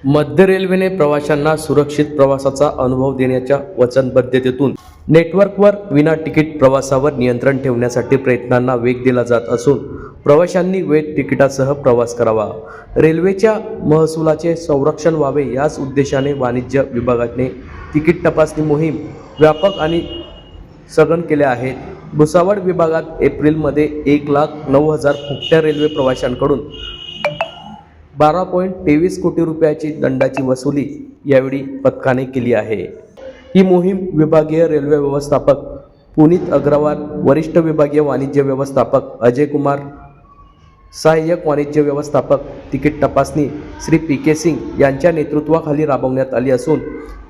मध्य रेल्वेने प्रवाशांना सुरक्षित प्रवासाचा अनुभव देण्याच्या वचनबद्धतेतून नेटवर्कवर विना तिकीट प्रवासावर नियंत्रण ठेवण्यासाठी प्रयत्नांना वेग दिला जात असून प्रवाशांनी वेळ तिकिटासह प्रवास करावा. रेल्वेच्या महसुलाचे संरक्षण व्हावे याच उद्देशाने वाणिज्य विभागाने तिकीट तपासणी मोहीम व्यापक आणि सघन केल्या आहेत. भुसावळ विभागात एप्रिलमध्ये 1,09,000 फुकट्या रेल्वे प्रवाशांकडून 12.23 कोटी रुपयाची दंडाची वसुली यावेळी पथकाने केली आहे. ही मोहीम विभागीय रेल्वे व्यवस्थापक पुनीत अग्रवाल, वरिष्ठ विभागीय वाणिज्य व्यवस्थापक अजय कुमार, सहाय्यक वाणिज्य व्यवस्थापक तिकीट तपासणी श्री पी.के. सिंग यांच्या नेतृत्वाखाली राबवण्यात आली असून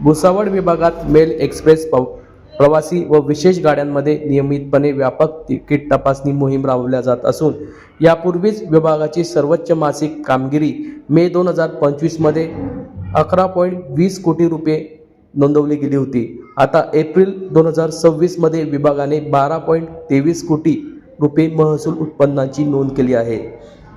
भुसावळ विभागात मेल, एक्सप्रेस, प्रवासी व विशेष गाड्यांमध्ये नियमितपणे व्यापक तिकीट तपासणी मोहीम राबवल्या जात असून यापूर्वीच विभागाची सर्वोच्च मासिक कामगिरी मे 2025 मध्ये 11.20 कोटी रुपये नोंदवली गेली होती. आता एप्रिल 2026 मध्ये विभागाने 12.23 कोटी रुपये महसूल उत्पन्नाची नोंद केली आहे.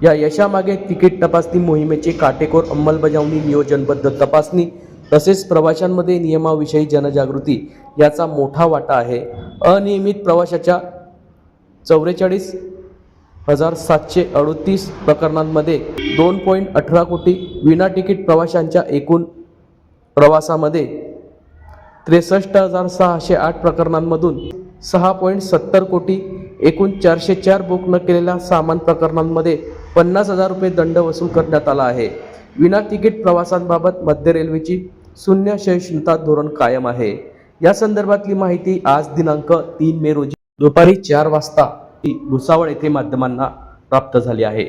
या यशामागे तिकीट तपासणी मोहिमेचे काटेकोर अंमलबजावणी, नियोजनबद्ध तपासणी तसेच प्रवाशांमध्ये नियमाविषयी जनजागृती याचा मोठा वाटा आहे. अनियमित प्रवाशाच्या 44,738 प्रकरणांमध्ये 2.18 कोटी, विना तिकीट प्रवाशांच्या एकूण प्रवासामध्ये 63,608 प्रकरणांमधून 6.70 कोटी, एकूण 404 बुक न केलेल्या सामान प्रकरणांमध्ये 50,000 रुपये दंड वसूल करण्यात आला आहे. विना तिकीट प्रवासांबाबत मध्य रेल्वेची शून्य सहिष्णुता धोरण कायम आहे. या संदर्भातली माहिती आज दिनांक 3 मे रोजी दुपारी 4 वाजता भुसावळ येथे माध्यमांना प्राप्त झाली आहे.